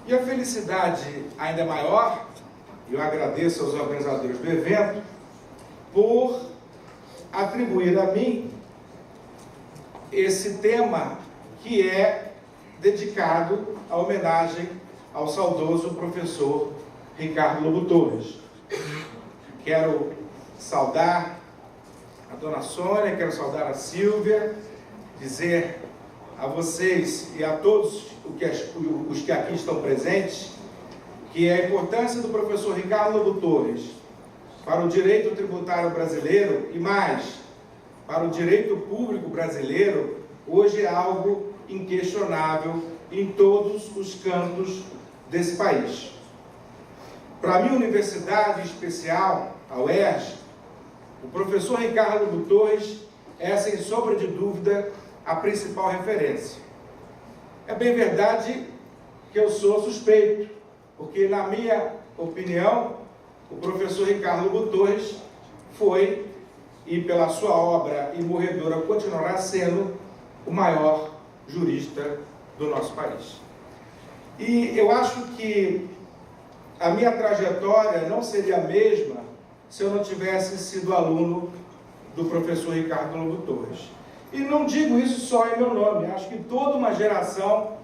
E a felicidade ainda maior, eu agradeço aos organizadores do evento, por atribuir a mim esse tema que é dedicado à homenagem ao saudoso professor Ricardo Lobo Torres. Quero saudar a dona Sônia, quero saudar a Silvia, dizer a vocês e a todos os que aqui estão presentes que a importância do professor Ricardo Lobo Torres para o direito tributário brasileiro e mais, para o direito público brasileiro, hoje é algo inquestionável em todos os cantos desse país. Para a minha universidade especial, a UERJ, o professor Ricardo Lobo Torres é, sem sombra de dúvida, a principal referência. É bem verdade que eu sou suspeito, porque, na minha opinião, o professor Ricardo Lobo Torres foi, e pela sua obra imorredora continuará sendo, o maior jurista do nosso país. E eu acho que a minha trajetória não seria a mesma se eu não tivesse sido aluno do professor Ricardo Lobo Torres. E não digo isso só em meu nome, acho que toda uma geração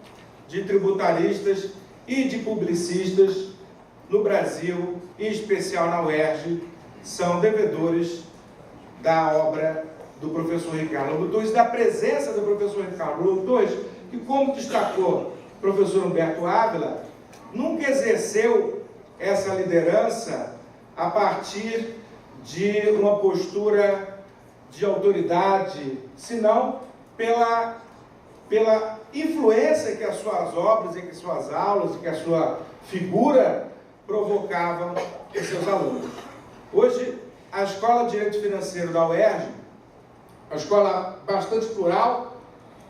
de tributaristas e de publicistas no Brasil, em especial na UERJ, são devedores da obra do professor Ricardo Lobo Torres, da presença do professor Ricardo Lobo Torres, que, como destacou o professor Humberto Ávila, nunca exerceu essa liderança a partir de uma postura de autoridade, senão pela influência que as suas obras, e que as suas aulas, e que a sua figura provocavam em seus alunos. Hoje, a Escola de Direito Financeiro da UERJ, uma escola bastante plural,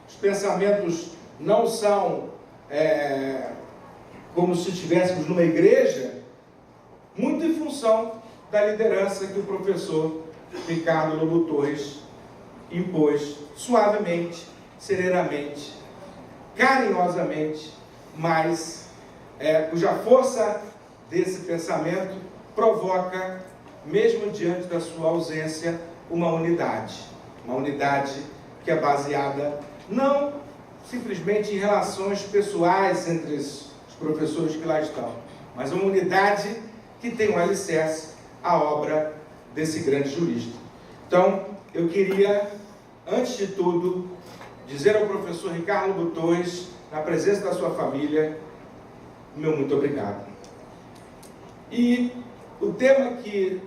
os pensamentos não são como se estivéssemos numa igreja, muito em função da liderança que o professor Ricardo Lobo Torres impôs suavemente, serenamente, carinhosamente, mas cuja força desse pensamento provoca, mesmo diante da sua ausência, uma unidade que é baseada não simplesmente em relações pessoais entre os professores que lá estão, mas uma unidade que tem um alicerce, a obra desse grande jurista. Então, eu queria, antes de tudo, dizer ao professor Ricardo Lobo Torres, na presença da sua família, meu muito obrigado. E o tema que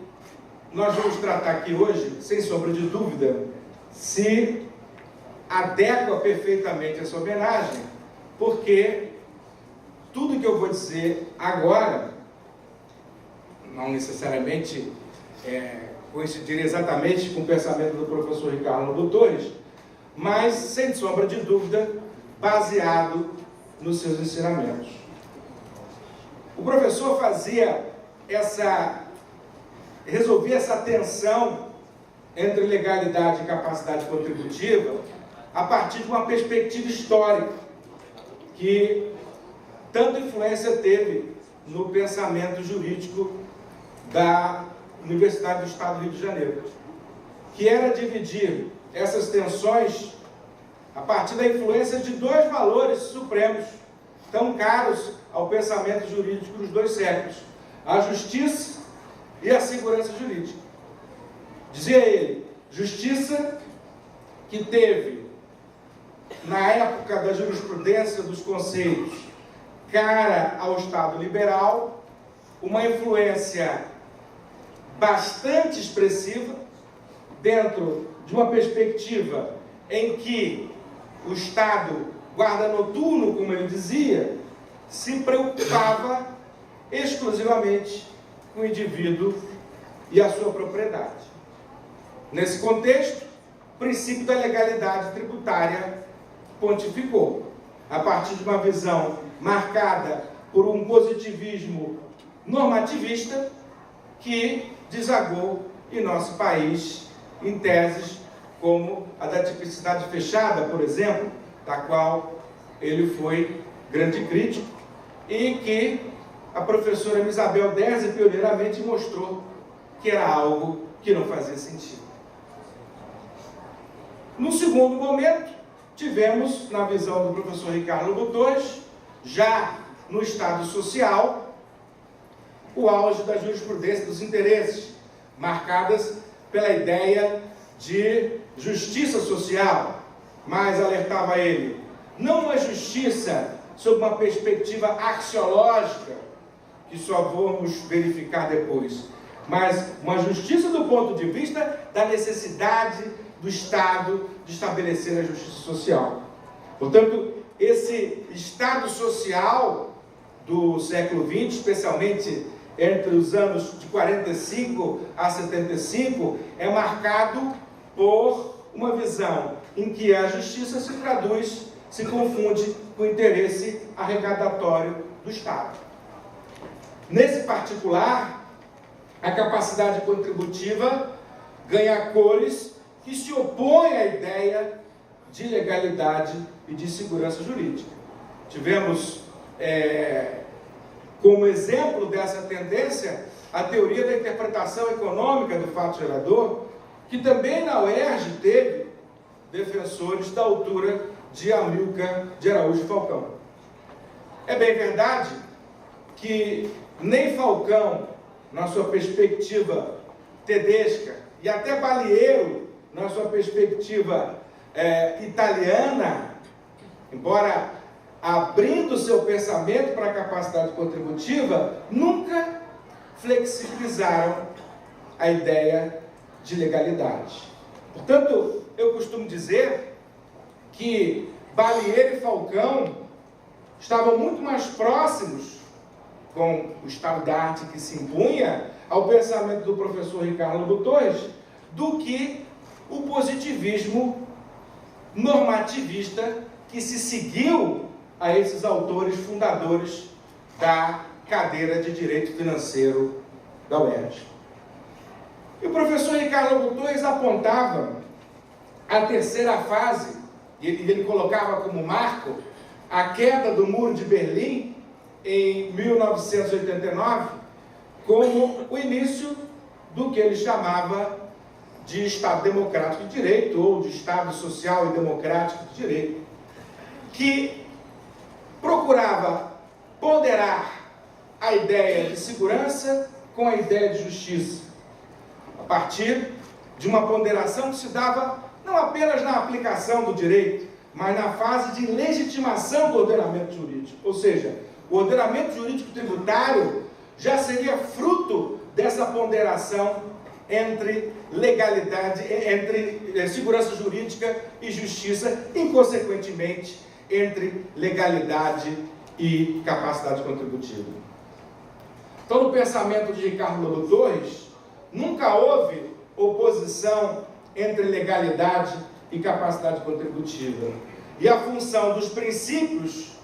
nós vamos tratar aqui hoje, sem sombra de dúvida, se adequa perfeitamente a essa homenagem, porque tudo que eu vou dizer agora, não necessariamente coincidir exatamente com o pensamento do professor Ricardo Lobo Torres, mas, sem sombra de dúvida, baseado nos seus ensinamentos. O professor resolvia essa tensão entre legalidade e capacidade contributiva a partir de uma perspectiva histórica que tanta influência teve no pensamento jurídico da Universidade do Estado do Rio de Janeiro, que era dividir essas tensões a partir da influência de dois valores supremos, tão caros ao pensamento jurídico dos dois séculos: a justiça e a segurança jurídica. Dizia ele, justiça que teve, na época da jurisprudência dos conceitos, cara ao Estado liberal, uma influência bastante expressiva, dentro de uma perspectiva em que o Estado, guarda noturno, como ele dizia, se preocupava exclusivamente com o indivíduo e a sua propriedade. Nesse contexto, o princípio da legalidade tributária pontificou, a partir de uma visão marcada por um positivismo normativista que desagou em nosso país em teses como a da tipicidade fechada, por exemplo, da qual ele foi grande crítico, e que a professora Isabel Derzi pioneiramente mostrou que era algo que não fazia sentido. No segundo momento, tivemos, na visão do professor Ricardo Lobo Torres, já no Estado social, o auge da jurisprudência dos interesses, marcadas pela ideia de justiça social, mas alertava ele, não uma justiça sob uma perspectiva axiológica, que só vamos verificar depois, mas uma justiça do ponto de vista da necessidade do Estado de estabelecer a justiça social. Portanto, esse Estado social do século XX, especialmente entre os anos de 45 a 75, é marcado por uma visão em que a justiça se traduz, se confunde com o interesse arrecadatório do Estado. Nesse particular, a capacidade contributiva ganha cores que se opõem à ideia de legalidade e de segurança jurídica. Tivemos como exemplo dessa tendência a teoria da interpretação econômica do fato gerador, que também na UERJ teve defensores da altura de Amílcar de Araújo Falcão. É bem verdade que nem Falcão, na sua perspectiva tedesca, e até Balieiro, na sua perspectiva italiana, embora abrindo seu pensamento para a capacidade contributiva, nunca flexibilizaram a ideia de legalidade. Portanto, eu costumo dizer que Balieiro e Falcão estavam muito mais próximos com o estado da arte que se impunha ao pensamento do professor Ricardo Lobo Torres do que o positivismo normativista que se seguiu a esses autores fundadores da cadeira de Direito Financeiro da UERJ. E o professor Ricardo Lobo Torres apontava a terceira fase, e ele colocava como marco a queda do Muro de Berlim em 1989, como o início do que ele chamava de Estado Democrático de Direito, ou de Estado Social e Democrático de Direito, que procurava ponderar a ideia de segurança com a ideia de justiça, a partir de uma ponderação que se dava não apenas na aplicação do direito, mas na fase de legitimação do ordenamento jurídico. Ou seja, o ordenamento jurídico tributário já seria fruto dessa ponderação entre legalidade, entre segurança jurídica e justiça, e, consequentemente, entre legalidade e capacidade contributiva. Então, no pensamento de Ricardo Lobo Torres, nunca houve oposição entre legalidade e capacidade contributiva. E a função dos princípios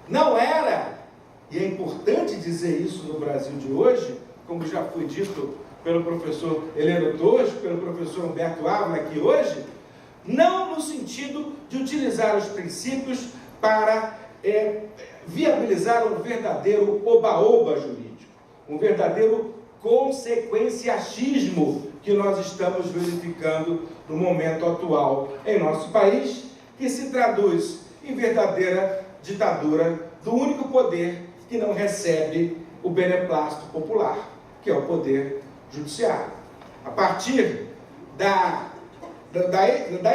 não era, e é importante dizer isso no Brasil de hoje, como já foi dito pelo professor Heleno Torres, pelo professor Humberto Ávila aqui hoje, não no sentido de utilizar os princípios para viabilizar um verdadeiro oba-oba jurídico, um verdadeiro consequenciachismo que nós estamos verificando no momento atual em nosso país, que se traduz em verdadeira ditadura do único poder que não recebe o beneplácito popular, que é o poder judiciário. A partir da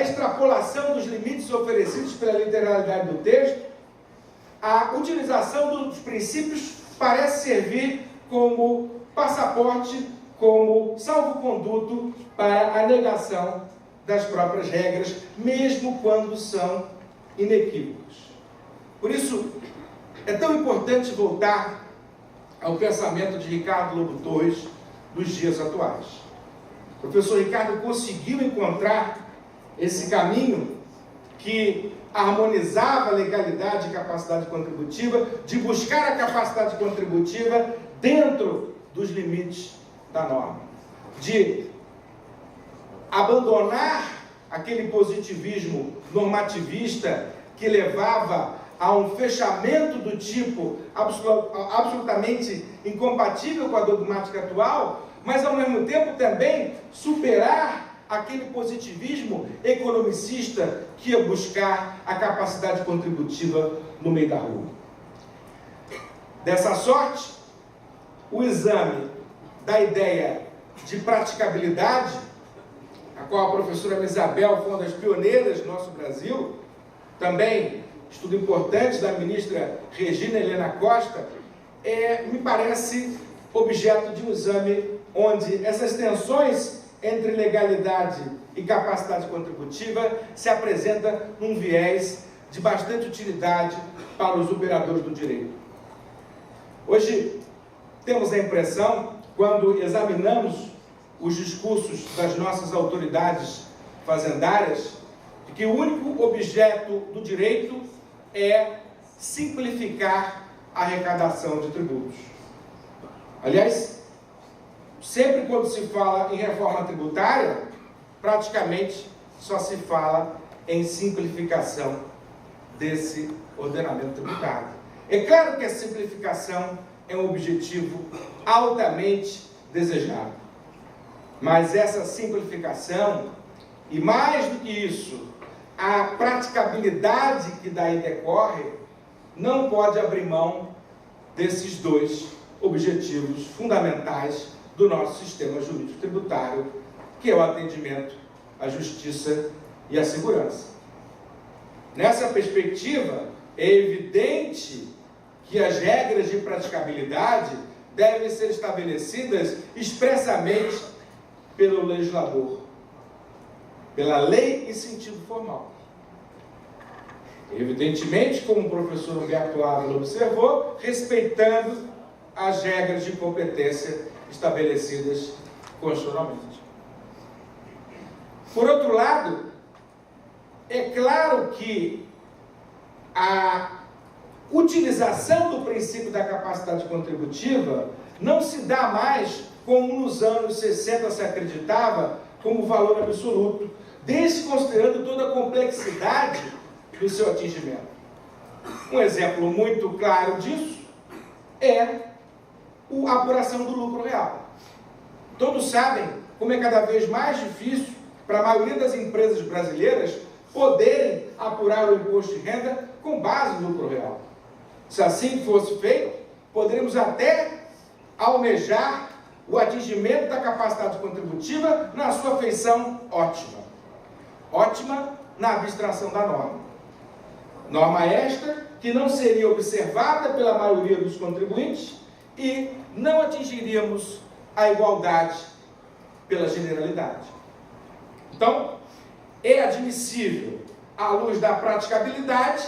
extrapolação dos limites oferecidos pela literalidade do texto, a utilização dos princípios parece servir como passaporte, como salvo-conduto para a negação das próprias regras, mesmo quando são inequívocas. Por isso, é tão importante voltar ao pensamento de Ricardo Lobo Torres dos dias atuais. O professor Ricardo conseguiu encontrar esse caminho que harmonizava a legalidade e capacidade contributiva, de buscar a capacidade contributiva dentro dos limites da norma, de abandonar aquele positivismo normativista que levava a um fechamento do tipo absolutamente incompatível com a dogmática atual, mas ao mesmo tempo também superar aquele positivismo economicista que ia buscar a capacidade contributiva no meio da rua. Dessa sorte, o exame da ideia de praticabilidade, a qual a professora Isabel foi uma das pioneiras no nosso Brasil, também estudo importante da ministra Regina Helena Costa, me parece objeto de um exame onde essas tensões entre legalidade e capacidade contributiva se apresentam num viés de bastante utilidade para os operadores do direito. Hoje, temos a impressão, quando examinamos os discursos das nossas autoridades fazendárias, de que o único objeto do direito é simplificar a arrecadação de tributos. Aliás, sempre quando se fala em reforma tributária, praticamente só se fala em simplificação desse ordenamento tributário. É claro que a simplificação é um objetivo altamente desejado, mas essa simplificação, e mais do que isso, a praticabilidade que daí decorre, não pode abrir mão desses dois objetivos fundamentais do nosso sistema jurídico tributário, que é o atendimento à justiça e à segurança. Nessa perspectiva, é evidente que as regras de praticabilidade devem ser estabelecidas expressamente pelo legislador, pela lei em sentido formal. Evidentemente, como o professor Humberto Ávila observou, respeitando as regras de competência estabelecidas constitucionalmente. Por outro lado, é claro que a utilização do princípio da capacidade contributiva não se dá mais como nos anos 60 se acreditava como valor absoluto, desconsiderando toda a complexidade do seu atingimento. Um exemplo muito claro disso é a apuração do lucro real. Todos sabem como é cada vez mais difícil para a maioria das empresas brasileiras poderem apurar o imposto de renda com base no lucro real. Se assim fosse feito, poderíamos até almejar o atingimento da capacidade contributiva na sua feição ótima. Ótima na abstração da norma. Norma esta que não seria observada pela maioria dos contribuintes e não atingiríamos a igualdade pela generalidade. Então, é admissível, à luz da praticabilidade,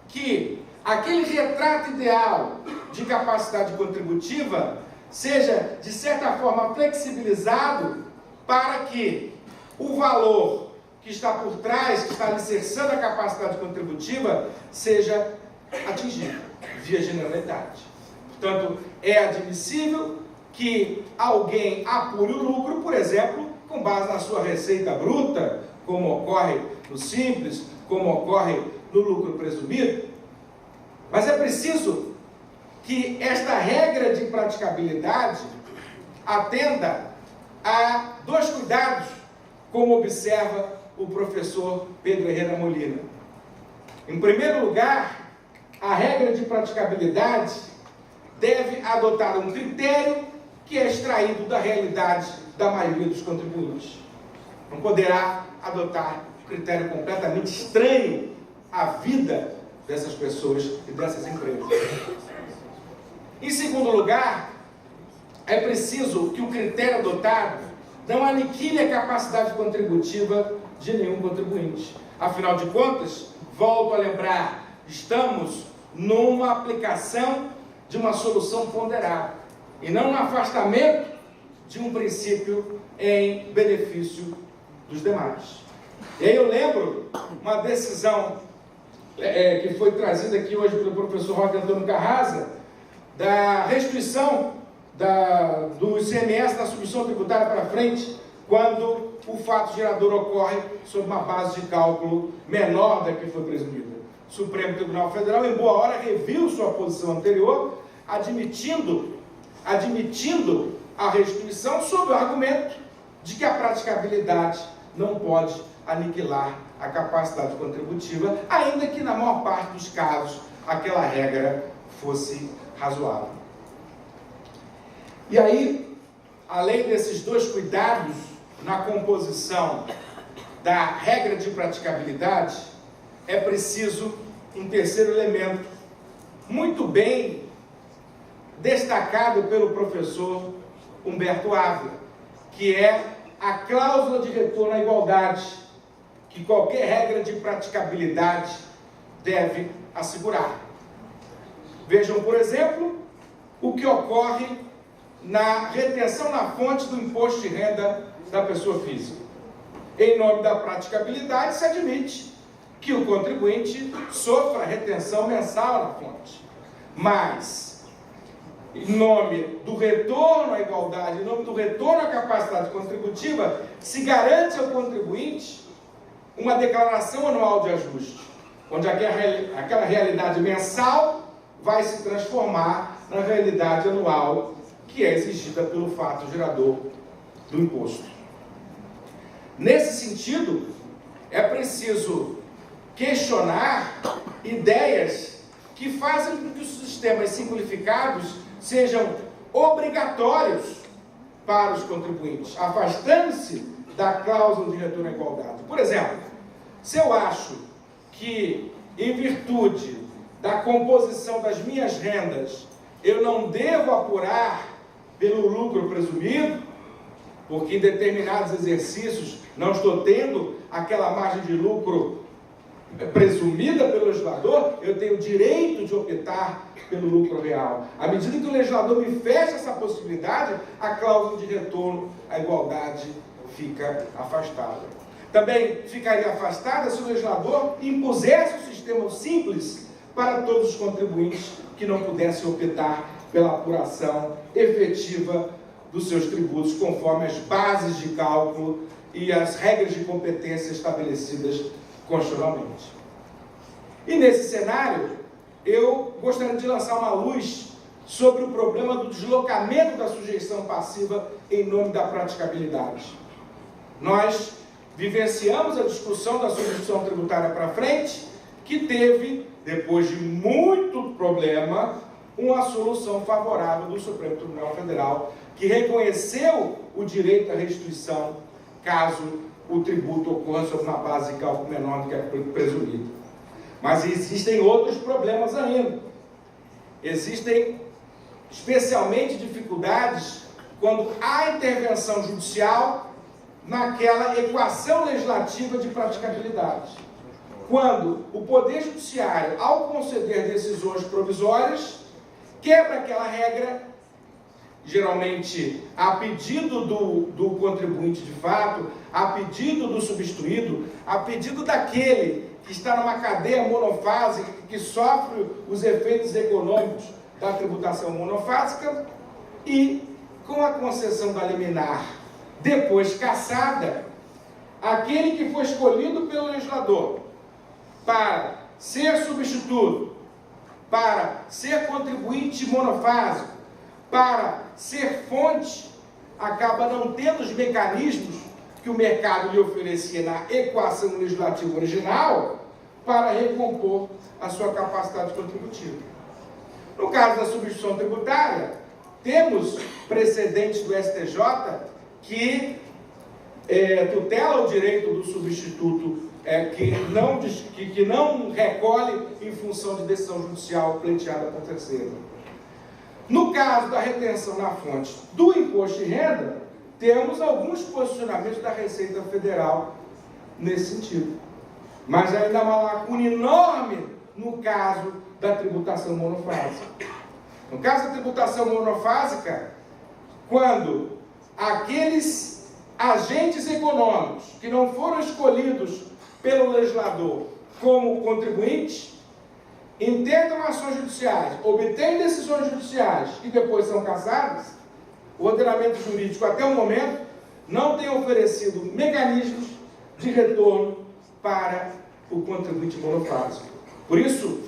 que aquele retrato ideal de capacidade contributiva seja, de certa forma, flexibilizado para que o valor que está por trás, que está alicerçando a capacidade contributiva, seja atingido via generalidade. Portanto, é admissível que alguém apure o lucro, por exemplo, com base na sua receita bruta, como ocorre no simples, como ocorre no lucro presumido. Mas é preciso que esta regra de praticabilidade atenda a dois cuidados, como observa o professor Pedro Herrera Molina. Em primeiro lugar, a regra de praticabilidade deve adotar um critério que é extraído da realidade da maioria dos contribuintes. Não poderá adotar um critério completamente estranho à vida dessas pessoas e dessas empresas. Em segundo lugar, é preciso que o critério adotado não aniquile a capacidade contributiva de nenhum contribuinte. Afinal de contas, volto a lembrar, estamos numa aplicação de uma solução ponderada e não no afastamento de um princípio em benefício dos demais. E aí eu lembro uma decisão que foi trazida aqui hoje pelo professor Roque Antônio Carrasa, da restituição do ICMS da submissão tributária para frente, quando o fato gerador ocorre sob uma base de cálculo menor da que foi presumida. Supremo Tribunal Federal, em boa hora, reviu sua posição anterior, admitindo a restituição sob o argumento de que a praticabilidade não pode aniquilar a capacidade contributiva, ainda que na maior parte dos casos aquela regra fosse razoável. E aí, além desses dois cuidados na composição da regra de praticabilidade, é preciso um terceiro elemento, muito bem destacado pelo professor Humberto Ávila, que é a cláusula de retorno à igualdade, que qualquer regra de praticabilidade deve assegurar. Vejam, por exemplo, o que ocorre na retenção na fonte do imposto de renda da pessoa física. Em nome da praticabilidade, se admite que o contribuinte sofra retenção mensal na fonte. Mas, em nome do retorno à igualdade, em nome do retorno à capacidade contributiva, se garante ao contribuinte uma declaração anual de ajuste, onde aquela realidade mensal vai se transformar na realidade anual que é exigida pelo fato gerador do imposto. Nesse sentido, é preciso questionar ideias que fazem com que os sistemas simplificados sejam obrigatórios para os contribuintes, afastando-se da cláusula de retorno à igualdade. Por exemplo, se eu acho que, em virtude da composição das minhas rendas, eu não devo apurar pelo lucro presumido, porque em determinados exercícios não estou tendo aquela margem de lucro presumida pelo legislador, eu tenho o direito de optar pelo lucro real. À medida que o legislador me fecha essa possibilidade, a cláusula de retorno à igualdade fica afastada. Também ficaria afastada se o legislador impusesse um sistema simples para todos os contribuintes que não pudessem optar pela apuração efetiva dos seus tributos, conforme as bases de cálculo e as regras de competência estabelecidas constitucionalmente. E nesse cenário, eu gostaria de lançar uma luz sobre o problema do deslocamento da sujeição passiva em nome da praticabilidade. Nós vivenciamos a discussão da substituição tributária para frente, que teve, depois de muito problema, uma solução favorável do Supremo Tribunal Federal, que reconheceu o direito à restituição caso o tributo ocorra sobre uma base de cálculo menor do que é presumido. Mas existem outros problemas ainda. Existem especialmente dificuldades quando há intervenção judicial naquela equação legislativa de praticabilidade. Quando o Poder Judiciário, ao conceder decisões provisórias, quebra aquela regra, geralmente a pedido do contribuinte de fato, a pedido do substituído, a pedido daquele que está numa cadeia monofásica, que sofre os efeitos econômicos da tributação monofásica, e com a concessão da liminar depois cassada, aquele que foi escolhido pelo legislador para ser substituto, para ser contribuinte monofásico, para ser fonte, acaba não tendo os mecanismos que o mercado lhe oferecia na equação legislativa original para recompor a sua capacidade contributiva. No caso da substituição tributária, temos precedentes do STJ que tutela o direito do substituto que não recolhe em função de decisão judicial pleiteada por terceiro. No caso da retenção na fonte do imposto de renda, temos alguns posicionamentos da Receita Federal nesse sentido. Mas ainda há uma lacuna enorme no caso da tributação monofásica. No caso da tributação monofásica, quando aqueles agentes econômicos que não foram escolhidos pelo legislador como contribuintes, intentam ações judiciais, obtêm decisões judiciais e depois são cassadas, o ordenamento jurídico até o momento não tem oferecido mecanismos de retorno para o contribuinte monofásico. Por isso,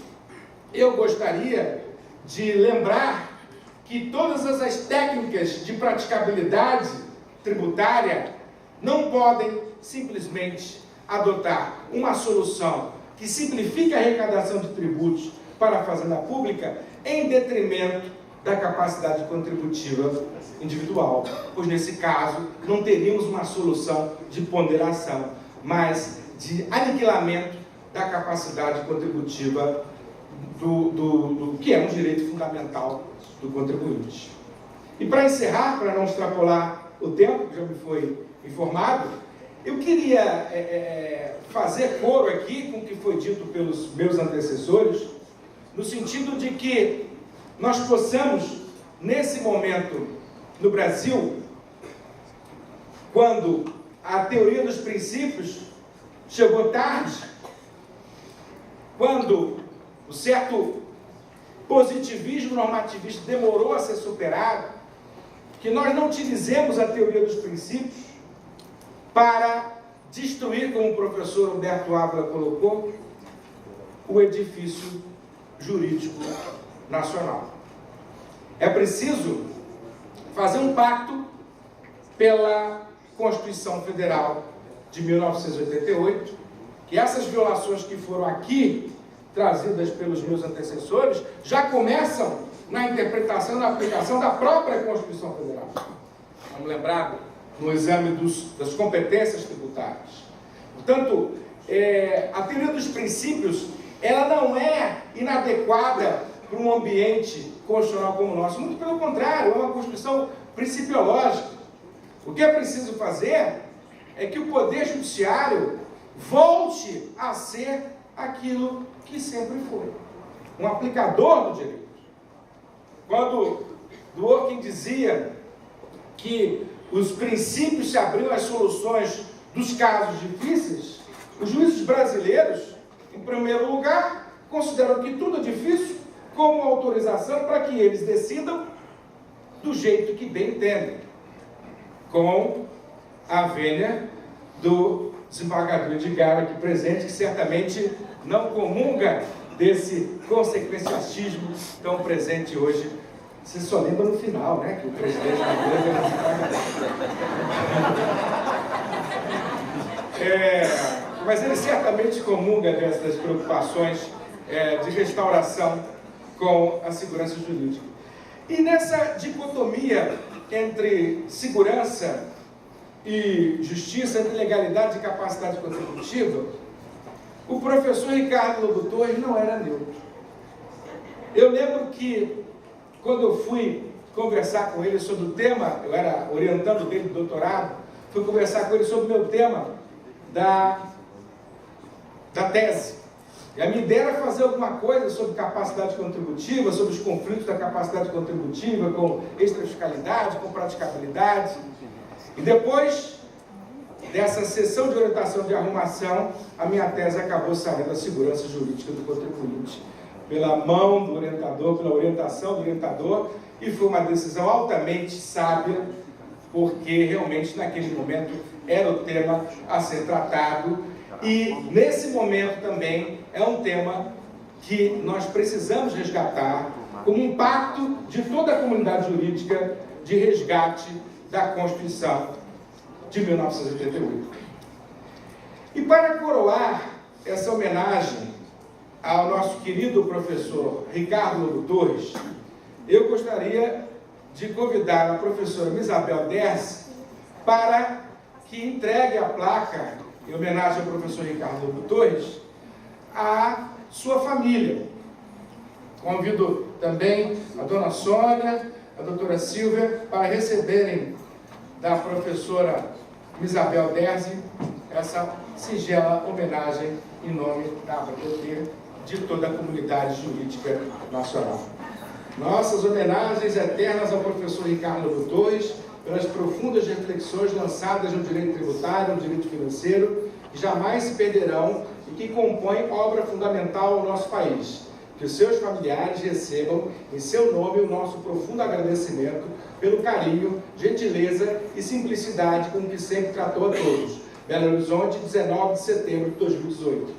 eu gostaria de lembrar que todas as técnicas de praticabilidade tributária não podem simplesmente adotar uma solução que simplifique a arrecadação de tributos para a fazenda pública em detrimento da capacidade contributiva individual, pois nesse caso não teríamos uma solução de ponderação, mas de aniquilamento da capacidade contributiva do que é um direito fundamental do contribuinte. E para encerrar, para não extrapolar o tempo que já me foi informado, eu queria fazer coro aqui com o que foi dito pelos meus antecessores, no sentido de que nós possamos, nesse momento no Brasil, quando a teoria dos princípios chegou tarde, quando o certo positivismo normativista demorou a ser superado, que nós não utilizemos a teoria dos princípios para destruir, como o professor Humberto Ávila colocou, o edifício jurídico nacional. É preciso fazer um pacto pela Constituição Federal de 1988, que essas violações que foram aqui trazidas pelos meus antecessores já começam na interpretação e na aplicação da própria Constituição Federal. Vamos lembrar no exame das competências tributárias. Portanto, a teoria dos princípios, ela não é inadequada para um ambiente constitucional como o nosso, muito pelo contrário, é uma Constituição principiológica. O que é preciso fazer é que o Poder Judiciário volte a ser aquilo que sempre foi, um aplicador do direito. Quando Dworkin dizia que os princípios se abriam às soluções dos casos difíceis, os juízes brasileiros, em primeiro lugar, consideram que tudo é difícil como autorização para que eles decidam do jeito que bem entendem, com a vênia do desembargador Edgar aqui presente, que certamente não comunga desse consequencialismo tão presente hoje. Você só lembra no final, né? Que o presidente da Câmara mas ele certamente comunga dessas preocupações de restauração com a segurança jurídica. E nessa dicotomia entre segurança e justiça, entre legalidade e capacidade contributiva, o professor Ricardo Lobo Torres não era neutro. Eu lembro que, quando eu fui conversar com ele sobre o tema, eu era orientando dele do doutorado, fui conversar com ele sobre o meu tema da tese. E a minha ideia era fazer alguma coisa sobre capacidade contributiva, sobre os conflitos da capacidade contributiva com extrafiscalidade, com praticabilidade. E depois dessa sessão de orientação de arrumação, a minha tese acabou saindo da segurança jurídica do contribuinte, pela mão do orientador, pela orientação do orientador, e foi uma decisão altamente sábia, porque realmente naquele momento era o tema a ser tratado, e nesse momento também é um tema que nós precisamos resgatar como um pacto de toda a comunidade jurídica de resgate da Constituição de 1988. E para coroar essa homenagem ao nosso querido professor Ricardo Lobo Torres, eu gostaria de convidar a professora Isabel Dersi para que entregue a placa em homenagem ao professor Ricardo Lobo Torres à sua família. Convido também a dona Sônia, a doutora Silvia, para receberem da professora Isabel Dersi essa singela homenagem em nome da ABT, de toda a comunidade jurídica nacional. Nossas homenagens eternas ao professor Ricardo Lobo Torres, pelas profundas reflexões lançadas no direito tributário, no direito financeiro, que jamais se perderão e que compõem obra fundamental ao nosso país. Que os seus familiares recebam, em seu nome, o nosso profundo agradecimento pelo carinho, gentileza e simplicidade com que sempre tratou a todos. Belo Horizonte, 19 de setembro de 2018.